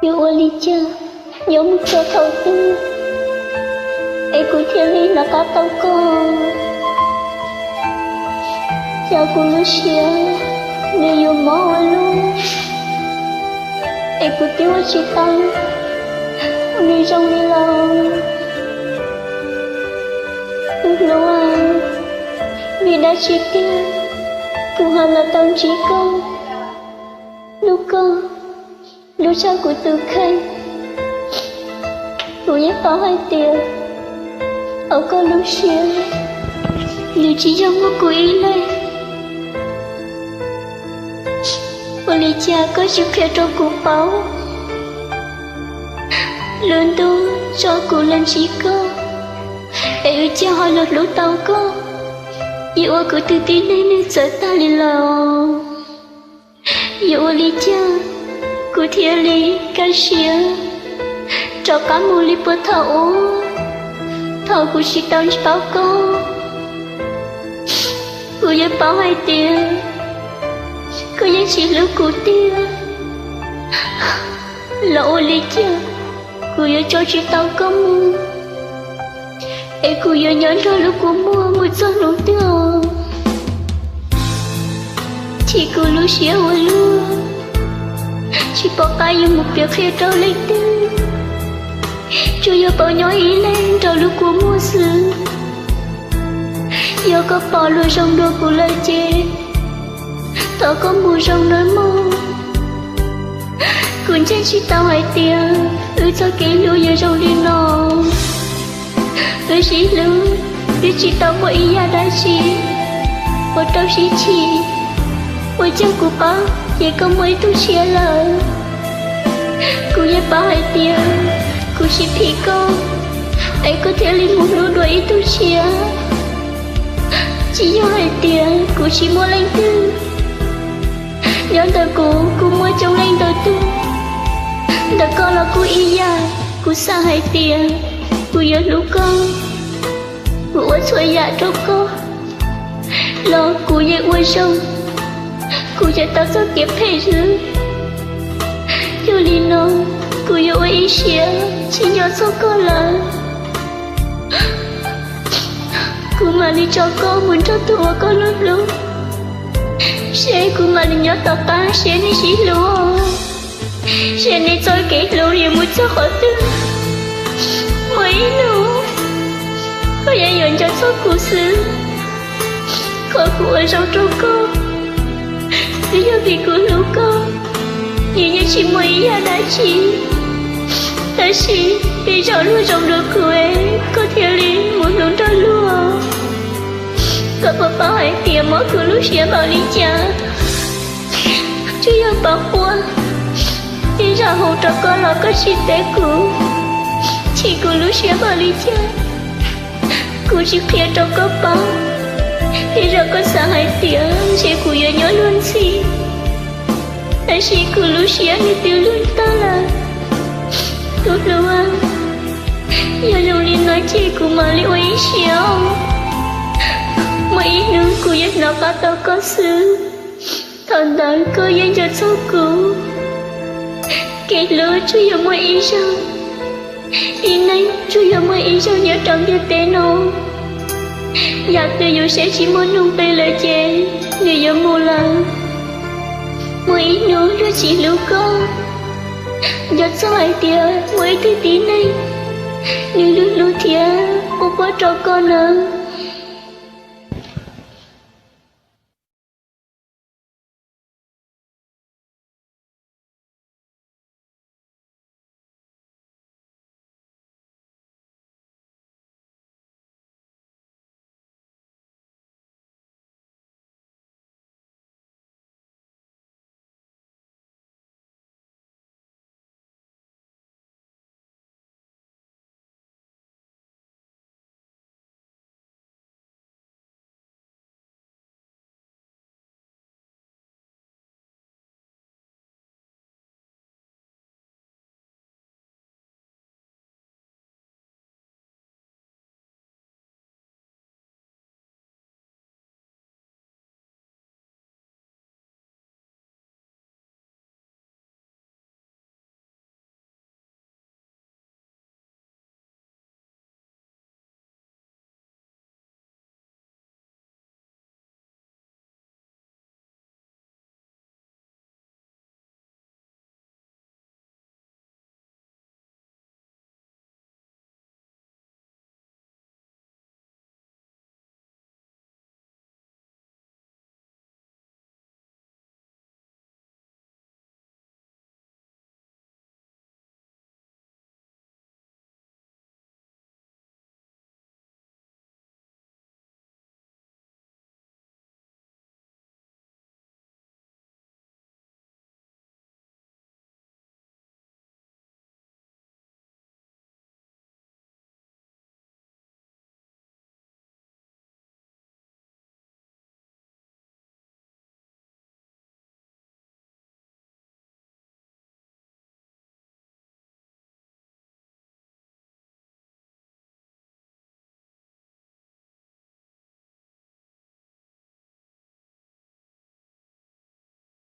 Yêu Ali cha, nhớ một cho thầu tư. Ai cũng thiên lý là cá tao con. Cha của Lucia, nếu yêu máu luôn. Ai cũng tiêu chỉ tăng, đi trong đi lòng. Lúc lâu vì đã chỉ tiêu, cũng hẳn là tăng chỉ công. Lúc con, lúc cha của từ khanh, cũng nhắc có hai tiền. Ở con Lucia, liệu chỉ trong một của ý này. Olivia có chịu khe trong cuộc báo. Lớn đó cho cụ lần chỉ có. Ê cha hỏi lột lũ tàu có. Yêu của từ tin này nên sợ ta lì lò. Yêu Olivia, cụ thiên lý ca xìa. Cho cá mù lý bơ thảo. Thảo cụ chỉ tao chỉ báo con. Cụ nhớ báo hai tiền. Cô nhớ chỉ lưu cụ tia. Là Olivia, cụ nhớ cho chị tao có mua. Ê cụ nhớ ra lúc cụ mua một giọt nụ tiêu. Chỉ cụ Lucia hồi luôn. Chỉ bỏ cái dùng một việc khi trao lấy tư. Chú nhớ bảo nhỏ ý lên trao lúc cụ mua sự. Giờ có bỏ luôn trong đôi cụ lời chê. Tao có mùi rong nói mong. Cũng chẳng chỉ tao hai tiền. Cho kỹ lưu giờ rong đi nọ. Chỉ lưu chỉ tao có ý ra đã chi. Tao chỉ chi. Chẳng của bác vậy có mấy tôi chia lời. Cô nhớ bác hai tiền. Cô chỉ phí con. Ấy có thể lên một nụ đuổi tôi chia. Chỉ do hai tiền. Cô chỉ mua lên tư. Nhớ tờ cô mua trong lên tờ tư. Tờ con là cô ý ra. Cô xa hai tiền. Cô nhớ lũ con. Cô ớt xoay dạ cho con. Lo cô nhớ quay sông. Cô cho tao sao kịp phê rứ. Dù lý nó. Cô nhớ ý xìa. Chỉ nhớ số con là. Cô mà đi cho con muốn cho thua con lúc lúc. Sẽ cũng mà nhớ tao ta sẽ đi chỉ lúa. Sẽ đi chơi kỹ lúa thì muốn cho khỏi tư. Mấy nữa. Có giải dọn cho số cụ xứ. Khỏi cụ ở trong trong con. Lý do vì cụ lũ con. Như như chỉ mấy ra đã chỉ. Ta chỉ đi cho luôn trong được cụ ấy. Có thể lý muốn luôn cho luôn. Có bà bảo hãy tìm mỗi cụ lúc xưa bảo lý cha. Chú yêu bảo qua. Đi ra hỗ trợ con là có chi tế cụ. Chỉ cụ lúc xưa bảo lý cha. Cụ chỉ khía trong có bảo. Đi ra có xa hãy tìm. Chỉ cụ nhớ luôn gì. Tại chỉ cụ lúc xưa như tiêu luôn ta là. Tốt lâu à. Giờ lâu liên nói chỉ cụ mà lý ý xíu. Mấy nước của dân nó có tao có xứ. Thần đời có dân cho số cũ. Kết lửa chú yêu mấy ý sao. Ý này chú yêu mấy ý sao nhớ trong như tế nó. Dạ tôi dù sẽ chỉ muốn nung bê lời chê. Người yêu mù lần. Mấy nước đó chỉ lưu con. Giọt sao hai tìa mấy thứ tí này. Nếu lưu lưu thịa. Ô quá cho con à.